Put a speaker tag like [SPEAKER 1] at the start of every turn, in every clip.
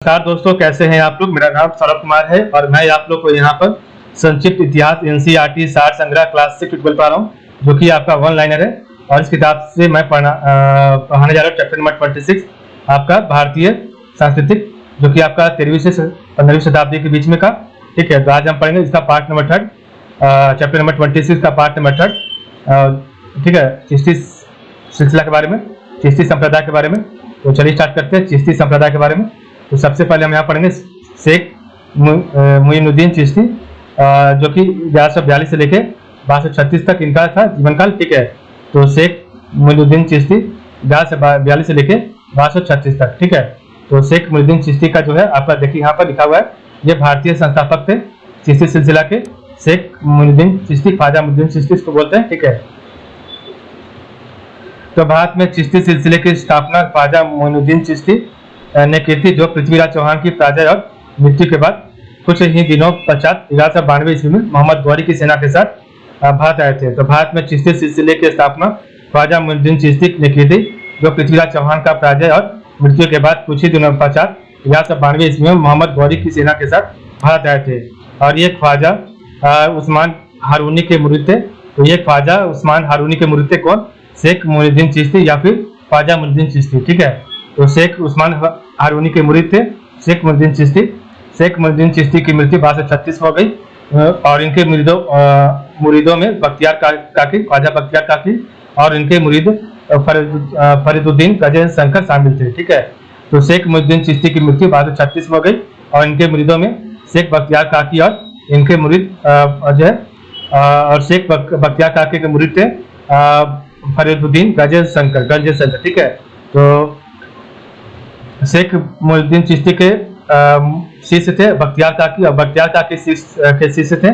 [SPEAKER 1] नमस्कार दोस्तों, कैसे हैं आप लोग। मेरा नाम सौरभ कुमार है और मैं आप लोग को यहाँ पर संक्षिप्त इतिहास एनसीईआरटी सार संग्रह क्लास 6 बोल पा रहा हूँ, जो कि आपका वन लाइनर है। और इस किताब से मैं पढ़ाने जा रहा हूँ चैप्टर नंबर 26, आपका भारतीय सांस्कृतिक, जो कि आपका 13वीं से 15वीं शताब्दी के बीच में का। ठीक है, तो आज हम पढ़ेंगे इसका पार्ट नंबर 3, चैप्टर नंबर 26 का पार्ट नंबर 3। ठीक है, चिश्ती सिलसिला के बारे में, चिश्ती संप्रदाय के बारे में। तो चलिए स्टार्ट करते हैं चिश्ती संप्रदाय के बारे में। तो सबसे पहले हम यहाँ पढ़ेंगे शेख मुइनुद्दीन चिश्ती, जो कि 1142 से लेके 1236 तक इनका था जीवन काल। ठीक है, तो शेख मुइनुद्दीन चिश्ती 1142 से लेके 1236 तक। ठीक है, तो शेख मुइनुद्दीन चिश्ती का जो है आपका देखिए यहाँ पर लिखा हुआ है, ये भारतीय संस्थापक थे चिश्ती सिलसिला के। शेख मुइनुद्दीन चिश्ती, ख्वाजा मुइनुद्दीन चिश्ती इसको बोलते हैं। ठीक है, तो भारत में चिश्ती सिलसिले की स्थापना ख्वाजा मुइनुद्दीन चिश्ती ने की थी, जो पृथ्वीराज चौहान की पराजय और मृत्यु के बाद कुछ ही दिनों पश्चात 1192 ईस्वी में मोहम्मद गौरी की सेना के साथ भारत आए थे। तो भारत में चिश्ती सिलसिले की स्थापना ख्वाजा मुइनुद्दीन चिश्ती ने की थी, जो पृथ्वीराज चौहान का पराजय और मृत्यु के बाद कुछ ही दिनों पश्चात 1192 ईस्वी में मोहम्मद गौरी की सेना के साथ भारत आए थे। और ये ख्वाजा उस्मान हारूनी के मुरीद थे। तो ये ख्वाजा उस्मान हारूनी के मुरीद थे कौन? शेख मुइनुद्दीन चिश्ती या फिर ख्वाजा मुइनुद्दीन चिश्ती। ठीक है, तो शेख उस्मान हारूनी के मुरीद थे शेख मुइनुद्दीन चिश्ती। शेख मुइनुद्दीन चिश्ती की मृत्यु 1236 हो गई और इनके मुरीदों में बख्तियार काकी, ख्वाजा बख्तियार काकी और इनके मुरीद फरीदुद्दीन गजन शंकर शामिल थे। ठीक है, तो शेख मुइनुद्दीन चिश्ती की मृत्यु 1236 हो गई और इनके मुरीदों में शेख बख्तियार काकी और इनके मुरीद जो है और शेख बख्तियार काकी के मुरीद थे फरीदुद्दीन गजन शंकर। ठीक है, तो शेख मुइनुद्दीन चिश्ती के शिष्य थे बख्तियार काकी और बख्तियार काकी के शिष्य थे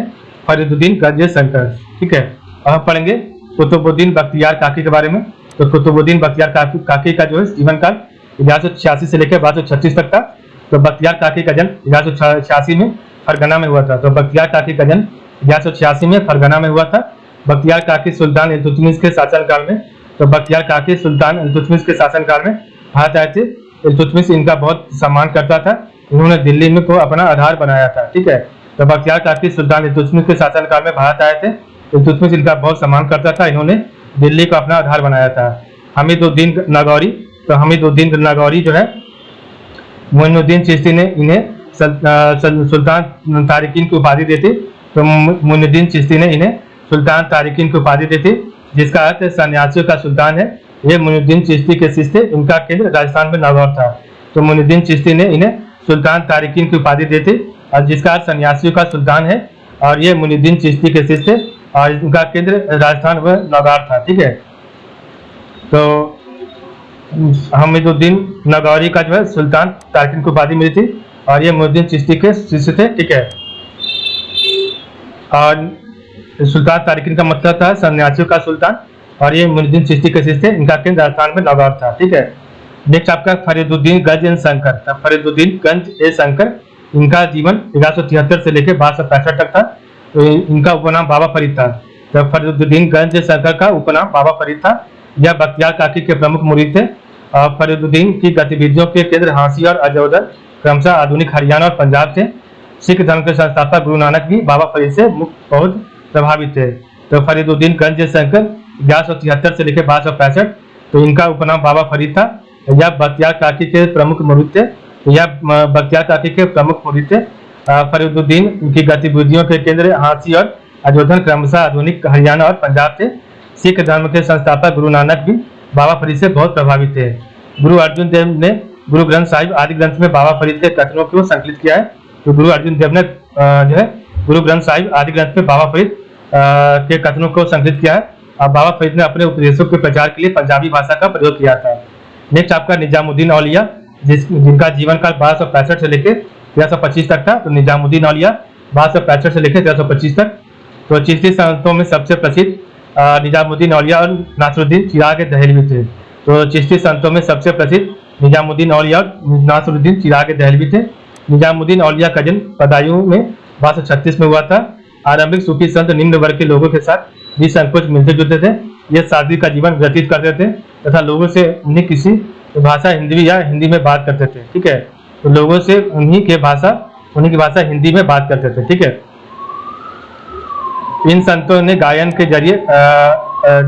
[SPEAKER 1] फरीदुद्दीन गजन शंकर। ठीक है, अब हम पढ़ेंगे कुतुबुद्दीन बख्तियार काकी के बारे में। तो कुतुबुद्दीन बख्तियार काकी का जो है जीवन काल 1186 से लेकर 1236 तक था। तो बख्तियार काकी का जन्म 1186 में फरगना में हुआ था। तो बख्तियार काकी का जन्म 1186 में फरगना में हुआ था। बख्तियार काकी सुल्तान इल्तुतमिश के शासनकाल में, तो बख्तियार काकी सुल्तान इल्तुतमिश के शासनकाल में भारत आए थे। इल्तुतमिश इनका बहुत सम्मान करता था, इन्होंने दिल्ली में को अपना आधार बनाया था। ठीक है, तो बख्तियार काकी सुल्तान इल्तुतमिश के शासनकाल में भारत आए थे। इल्तुतमिश इनका बहुत सम्मान करता था, इन्होंने दिल्ली को अपना आधार बनाया था। हमीदुद्दीन नागौरी, तो हमीदुद्दीन नागौरी जो है मुइनुद्दीन चिश्ती ने इन्हें सुल्तान तारिकीन की उपाधि दी थी। तो मुइनुद्दीन चिश्ती ने इन्हें सुल्तान तारिकीन की उपाधि दी थी, जिसका अर्थ सन्यासियों का सुल्तान है। ये मुइनुद्दीन चिश्ती के शिष्य थे, इनका केंद्र राजस्थान में नागौर था। तो मुइनुद्दीन चिश्ती ने इन्हें सुल्तान तारिकीन की उपाधि दी थी और जिसका अर्थ सन्यासियों का सुल्तान है। और ये मुइनुद्दीन चिश्ती के शिष्य थे और इनका केंद्र राजस्थान में नागौर था। ठीक है, तो हमीदुद्दीन नागौरी का जो है सुल्तान तारिकीन की उपाधि मिली थी और ये मुइनुद्दीन चिश्ती के शिष्य थे। ठीक है, और सुल्तान तारिकीन का मतलब था सन्यासियों का सुल्तान और ये मुइनुद्दीन चिश्ती के शिष्य थे, इनका केंद्र राजस्थान में नागौर था। ठीक है, नेक्स्ट आपका फरीदुद्दीन गंज एन शंकर। फरीदुद्दीन गंज ए शंकर, इनका जीवन 1173 से लेकर 1265 तक था। तो इनका उपनाम बाबा फरीद था। तो फरीदुद्दीन गंज ए शंकर का उपनाम बाबा फरीद था। यह बख्तियार काकी के प्रमुख मुरीद थे और फरीदुद्दीन की गतिविधियों के केंद्र हांसी और अजौदर, क्रमशः आधुनिक हरियाणा और पंजाब थे। सिख धर्म के संस्थापक गुरु नानक भी बाबा फरीद से बहुत प्रभावित थे। तो फरीदुद्दीन गंज ए शंकर 1173 से लेकर 1265, तो इनका उपनाम बाबा फरीद था। यह बख्तियार काकी के प्रमुख मुरीद थे। फरीदुद्दीन की गतिविधियों के केंद्र हांसी और अजोधन, क्रमशः आधुनिक हरियाणा और पंजाब थे। सिख धर्म के संस्थापक गुरु नानक भी बाबा फरीद से बहुत प्रभावित थे। गुरु अर्जुन देव ने गुरु ग्रंथ साहिब आदि ग्रंथ में बाबा फरीद के कथनों को संकलित किया है। तो गुरु अर्जुन देव ने जो है गुरु ग्रंथ साहिब आदि ग्रंथ में बाबा फरीद के कथनों को संकलित किया है। और बाबा फरीद ने अपने उपदेशों के प्रचार के लिए पंजाबी भाषा का प्रयोग किया था। नेक्स्ट आपका निजामुद्दीन औलिया, जिनका जीवन काल 1265 से लेकर 1325 तक था। तो निजामुद्दीन औलिया 1265 से लेकर 1325 तक। तो चिश्ती संतों में सबसे प्रसिद्ध निजामुद्दीन औलिया और नासरुद्दीन चिराग दहलवी थे। तो चिश्ती संतों में सबसे प्रसिद्ध निजामुद्दीन औलिया और नासरुद्दीन चिराग दहलवी थे। निजामुद्दीन औलिया का जन्म बदायूं में 1236 में हुआ था। आरंभिक सूफी संत निम्न वर्ग के लोगों के साथ निसंकोच मिलते जुलते थे। ये सादगी का जीवन व्यतीत करते थे तथा लोगों से उन्हें किसी भाषा हिंदी या हिंदी में बात करते थे। ठीक है, तो लोगों से उन्हीं की भाषा हिंदी में बात करते थे। ठीक है, इन संतों ने गायन के जरिए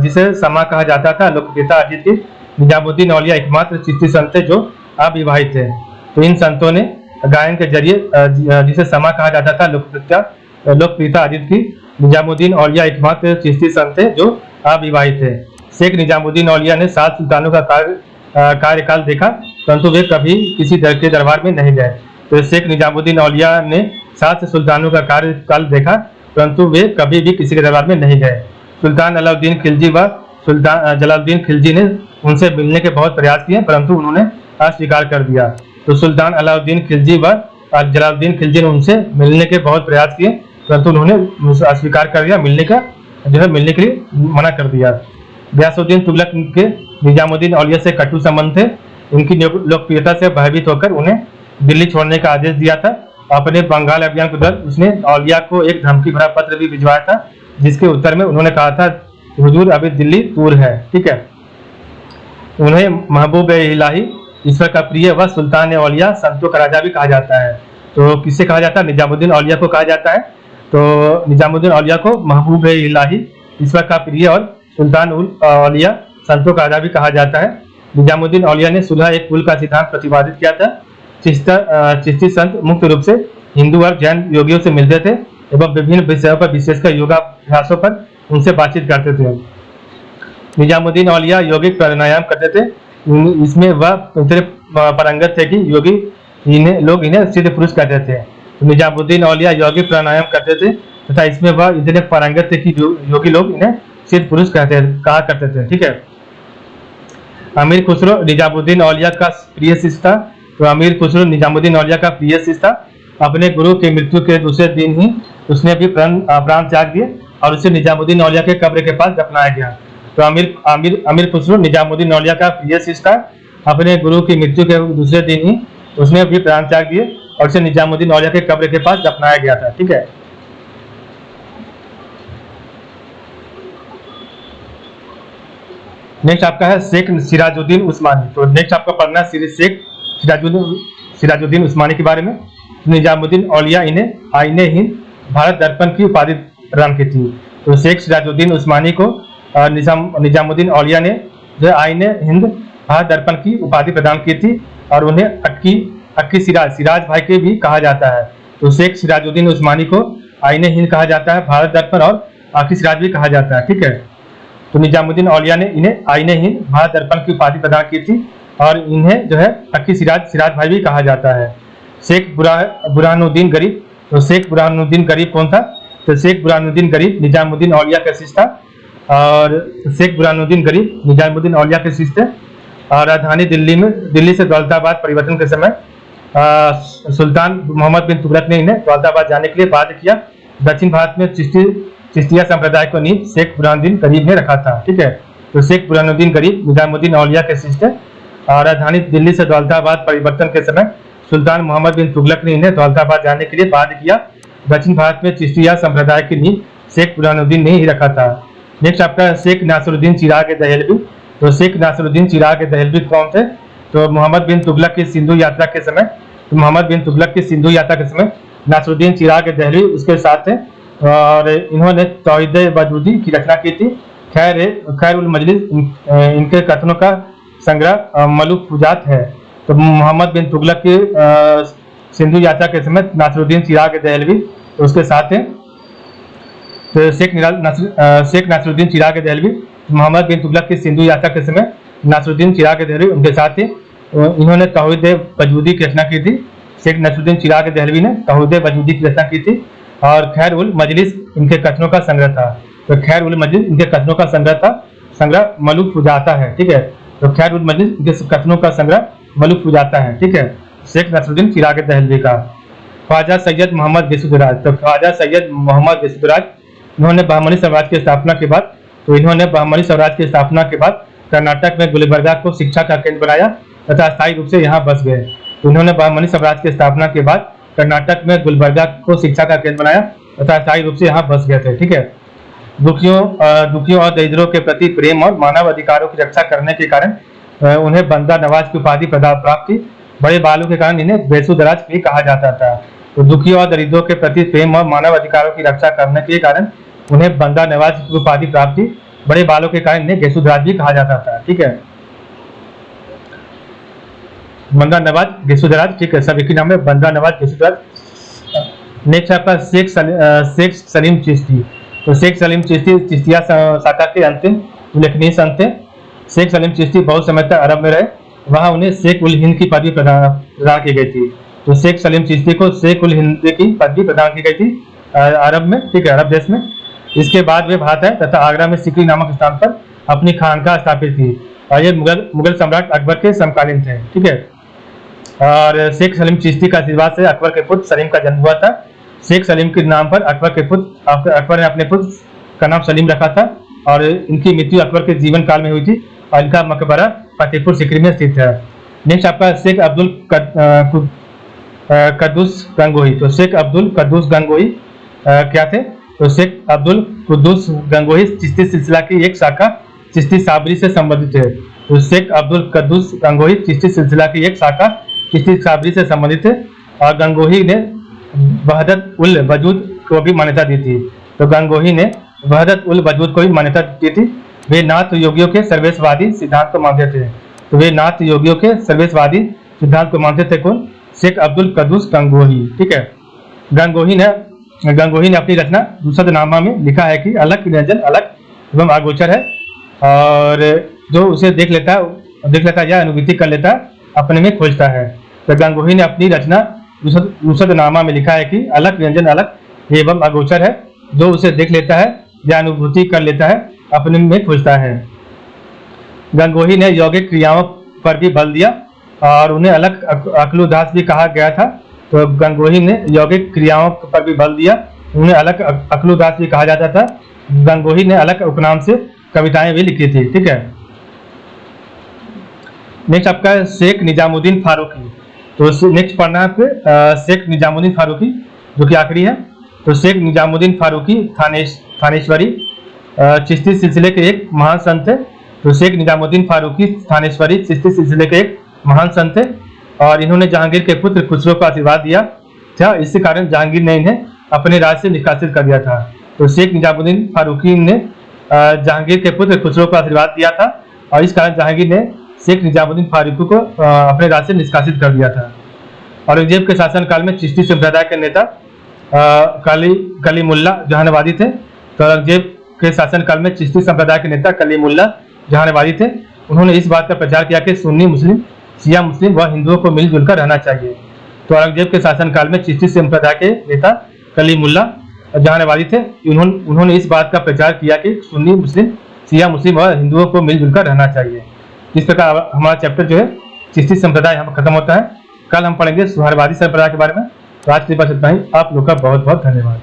[SPEAKER 1] जिसे समा कहा जाता था लोकप्रियता अर्जित की। निजामुद्दीन औलिया एकमात्र चिश्ती संत थे जो अविवाहित थे। तो इन संतों ने गायन के जरिए जिसे समा कहा जाता था लोकप्रियता अर्जित की। निजामुद्दीन औलिया एकमात्र चिश्ती संत थे जो अविवाहित थे। शेख निजामुद्दीन औलिया ने 7 सुल्तानों का कार्यकाल देखा, परंतु वे कभी किसी के दरबार में नहीं गए। तो शेख निजामुद्दीन औलिया ने 7 सुल्तानों का कार्यकाल देखा, परंतु वे कभी भी किसी के दरबार में नहीं गए। सुल्तान अलाउद्दीन खिलजी व सुल्तान जलालुद्दीन खिलजी ने उनसे मिलने के बहुत प्रयास किए, परंतु उन्होंने अस्वीकार कर दिया। तो सुल्तान अलाउद्दीन खिलजी व जलालुद्दीन खिलजी ने उनसे मिलने के बहुत प्रयास किए, परंतु उन्होंने अस्वीकार कर दिया, मिलने के लिए मना कर दिया। गयासुद्दीन तुगलक के निजामुद्दीन औलिया से कटु संबंध थे। इनकी लोकप्रियता से भयभीत होकर उन्हें दिल्ली छोड़ने का आदेश दिया था। अपने बंगाल अभियान के दौरान उसने औलिया को एक धमकी भरा पत्र भी भिजवाया था, जिसके उत्तर में उन्होंने कहा था, हुजूर अभी दिल्ली दूर है। ठीक है, उन्हें महबूब इलाही, ईश्वर का प्रिय व सुल्तान औलिया, संतों का राजा भी कहा जाता है। तो किससे कहा जाता है? निजामुद्दीन औलिया को कहा जाता है। तो निजामुद्दीन औलिया को महबूब इलाही, ईश्वर का प्रिय और सुल्तान औलिया, संतों का राजा भी कहा जाता है। निजामुद्दीन औलिया ने सुलह एक पुल का सिद्धांत प्रतिपादित किया था। चिश्ती संत मुक्त रूप से हिंदू और जैन योगियों से मिलते थे एवं विभिन्न विषयों पर, विशेषकर योगाभ्यासों पर उनसे बातचीत करते थे। निजामुद्दीन औलिया यौगिक प्राणायाम करते थे। इसमें वह इतने पारंगत थे कि लोग इन्हें सिद्ध पुरुष कहते थे। तो निजामुद्दीन औलिया यौगिक प्राणायाम करते थे तथा इसमें वह इतने पारंगत थे कि योगी लोग इन्हें सिद्ध पुरुष कहा करते थे। ठीक है, अमीर खुसरो निजामुद्दीन औलिया का प्रिय शिष्य था। तो अमीर खुसरो निजामुद्दीन औलिया का प्रिय शिष्य था। अपने गुरु की मृत्यु के दूसरे दिन ही उसने भी प्राण त्याग दिए और उसे निजामुद्दीन औलिया के कब्र के पास दफनाया गया। तो अमीर खुसरो निजामुद्दीन औलिया का प्रिय शिष्य था। अपने गुरु की मृत्यु के दूसरे दिन ही उसने भी प्राण त्याग दिए और उसे निजामुद्दीन औलिया के कब्र के पास दफनाया गया था। ठीक है, नेक्स्ट आपका है शेख सिराजुद्दीन उस्मानी। तो नेक्स्ट आपका पढ़ना है शेख सिराजुद्दीन उस्मानी के बारे में। निजामुद्दीन औलिया इन्हें आईने हिंद भारत दर्पण की उपाधि प्रदान की थी। तो शेख सिराजुद्दीन उस्मानी को निजामुद्दीन औलिया ने जो आईने हिंद भारत दर्पण की उपाधि प्रदान की थी और उन्हें अक्की सिराज भाई के भी कहा जाता है। तो शेख सिराजुद्दीन उस्मानी को आईने हिंद कहा जाता है, भारत दर्पण और अक्की सिराज भी कहा जाता है। ठीक है, तो निजामुद्दीन औलिया ने इन्हें आईने हिंद भारत दर्पण की उपाधि प्रदान की थी और इन्हें जो है अक्की सिराज भाई भी कहा जाता है। शेख बुरहानुद्दीन गरीब। तो शेख बुरहानुद्दीन गरीब कौन था? तो शेख बुरहानुद्दीन गरीब निजामुद्दीन औलिया का शिष्य था और शेख बुरहानुद्दीन गरीब निजामुद्दीन औलिया के शिष्य थे। और राजधानी दिल्ली से दौलताबाद परिवर्तन के समय सुल्तान मोहम्मद बिन तुगलक ने इन्हें दौलताबाद जाने के लिए बाध्य किया। दक्षिण भारत में चिश्तिया संप्रदाय को नींव शेख बुरहानुद्दीन गरीब ने रखा था। ठीक है, तो शेख बुरहानुद्दीन गरीब निजामुद्दीन औलिया के शिष्य और राजधानी दिल्ली से दौलताबाद परिवर्तन के समय सुल्तान मोहम्मद बिन तुगलक ने इन्हें दौलताबाद जाने के लिए बाध्य किया। दक्षिण भारत में चिश्तिया संप्रदाय की नींव शेख बुरहानुद्दीन ने ही रखा था। नेक्स्ट आपका शेख नासिरुद्दीन चिराग दहलवी। तो शेख नासिरुद्दीन चिराग दहलवी कौन थे? तो मोहम्मद बिन तुगलक की सिंधु यात्रा के समय नासिरुद्दीन चिराग दहलवी उसके साथ थे और इन्होंने तौहीद वजूदी की रचना की थी। खैर उल मजलिस इनके कथनों का संग्रह मलूक फुजात है। तो मोहम्मद बिन तुगलक की सिंधु यात्रा के समय नासिरुद्दीन चिराग दहलवी उसके साथ थे। तो शेख नासिरुद्दीन चिराग दहलवी मोहम्मद बिन तुगलक की सिंधु यात्रा के समय नासिरुद्दीन चिराग दहलवी उनके साथ थे। इन्होंने तौहीद वजूदी की रचना की थी। शेख नासिरुद्दीन चिराग दहलवी ने तौहीद वजूदी की रचना की थी और खैर उल मजलिस इनके कथनों का संग्रह था। तो खैर उल मजलिस इनके कथनों का संग्रह मलूक फुजाता है। ठीक है, तो खैर उल मजलिस इनके कथनों का संग्रह मलूक फुजाता है। ठीक है, शेख नासिरुद्दीन चिराग दहलवी का। ख्वाजा सैयद मोहम्मद गेसुद्दौराज। तो ख्वाजा सैयद मोहम्मद गेसुद्दौराज इन्होंने बहमनी साम्राज्य की स्थापना के बाद कर्नाटक में गुलबर्गा को शिक्षा का केंद्र बनाया तथा स्थायी रूप से यहाँ बस गए। उन्होंने बहमनी साम्राज्य की स्थापना के बाद कर्नाटक में गुलबर्गा को शिक्षा का केंद्र बनाया तथा स्थायी रूप से यहाँ बस गए थे। ठीक है, दुखियों और दरिद्रों के प्रति प्रेम और मानव अधिकारों की रक्षा करने के कारण उन्हें बंदा नवाज की उपाधि प्राप्त थी। बड़े बालों के कारण इन्हें बेसुदराज भी कहा जाता था। तो दुखी और दरिद्रों के प्रति प्रेम और मानव अधिकारों की रक्षा करने के कारण उन्हें बंदा नवाज की उपाधि प्राप्त थी। बड़े बालों के कारण इन्हें गेसुदराज भी कहा जाता था। ठीक है, बंदा नवाज गेसुदराज। ठीक है, सब एक ही नाम है, बंदा नवाज गेसुदराज। नेक्स्ट है आपका शेख सलीम चिश्ती। तो शेख सलीम चिश्ती चिश्तिया शाखा के अंतिम उल्लेखनीय संत थे। शेख सलीम चिश्ती बहुत समय तक अरब में रहे, वहां उन्हें शेख उल हिंद की पदवी प्रदान की गई थी। तो शेख सलीम चिश्ती को शेख उल हिंद की पदवी प्रदान की गई थी अरब में। ठीक है, अरब देश में। इसके बाद वे भारत आए तथा आगरा में सिकरी नामक स्थान पर अपनी खानकाह स्थापित की और ये मुगल सम्राट अकबर के समकालीन थे। ठीक है, और शेख सलीम चिश्ती का आशीर्वाद से अकबर के पुत्र सलीम का जन्म हुआ था। शेख सलीम के नाम पर अकबर ने अपने पुत्र का नाम सलीम रखा था और इनकी मृत्यु अकबर के जीवन काल में हुई थी और इनका मकबरा फतेहपुर सिकरी में स्थित है। नेक्स्ट आपका शेख अब्दुल कद्दूस गंगोही। तो शेख अब्दुल कद्दूस गंगोही क्या थे? तो शेख अब्दुल कुद्दूस गंगोही चिश्ती सिलसिला की एक शाखा चिश्ती साबरी से संबंधित है। तो शेख अब्दुल कद्दूस गंगोही चिश्ती सिलसिला की एक शाखा चिश्ती साबरी से संबंधित है और गंगोही ने वहदत उल वजूद को भी मान्यता दी थी। तो गंगोही ने वहदत उल वजूद को भी मान्यता दी थी। वे नाथ योगियों के सर्वेशवादी सिद्धांत को मानते थे। तो वे नाथ योगियों के सर्वेशवादी सिद्धांत को मानते थे। कौन? शेख अब्दुल कद्दूस गंगोही। ठीक है, गंगोही ने अपनी रचना दूसरनामा में लिखा है कि अलग निरंजन अलग एवं अगोचर है और जो उसे देख लेता है या अनुभूति कर लेता है अपने में खोजता है। तो गंगोही ने अपनी रचना दूसरनामा में लिखा है कि अलग निरंजन अलग एवं अगोचर है, जो उसे देख लेता है या अनुभूति कर लेता है अपने में खोजता है। गंगोही ने यौगिक क्रियाओं पर भी बल दिया और उन्हें अलग अक्लुदास भी कहा गया था। तो गंगोही ने यौगिक क्रियाओं पर भी बल दिया, उन्हें अलग अक्लुदास भी कहा जाता था। गंगोही ने अलग उपनाम से कविताएं भी लिखी थी। ठीक है, नेक्स्ट आपका शेख निजामुद्दीन फारूकी। तो नेक्स्ट पढ़ना है शेख निजामुद्दीन फारूकी जो कि आखिरी है। तो शेख निजामुद्दीन फारूकी थानेश्वरी चिश्ती सिलसिले के एक महान संत है। तो शेख निजामुद्दीन फारूकी थानेश्वरी चिश्ती सिलसिले के एक महान संत है और इन्होंने जहांगीर के पुत्र खुसरो को आशीर्वाद दिया था। इसी कारण जहांगीर ने इन्हें अपने राज से निष्कासित कर दिया था। तो शेख निजामुद्दीन फारूकी ने जहांगीर के पुत्र खुसरो को आशीर्वाद दिया था और इस कारण जहांगीर ने शेख निजामुद्दीन फारूकी को अपने राज से निष्कासित कर दिया था। औरंगजेब के शासनकाल में चिश्ती संप्रदाय के नेता कलीमुल्ला जहानवादी थे। तो औरंगजेब के शासनकाल में चिश्ती संप्रदाय के नेता कलीमुल्ला जहानवादी थे। उन्होंने इस बात का प्रचार किया कि सुन्नी मुस्लिम, शिया मुस्लिम व हिंदुओं को मिलजुल कर रहना चाहिए। तो औरंगजेब के शासनकाल में चिश्ती संप्रदाय के नेता कलीमुल्ला जहानवादी थे। उन्होंने इस बात का प्रचार किया कि सुन्नी मुस्लिम, शिया मुस्लिम व हिंदुओं को मिलजुल कर रहना चाहिए। इस प्रकार हमारा चैप्टर जो है चिश्ती संप्रदाय यहाँ पर खत्म होता है। कल हम पढ़ेंगे सुहरवादी संप्रदाय के बारे में। तो आज के लिए बस इतना ही। आप लोग का बहुत बहुत धन्यवाद।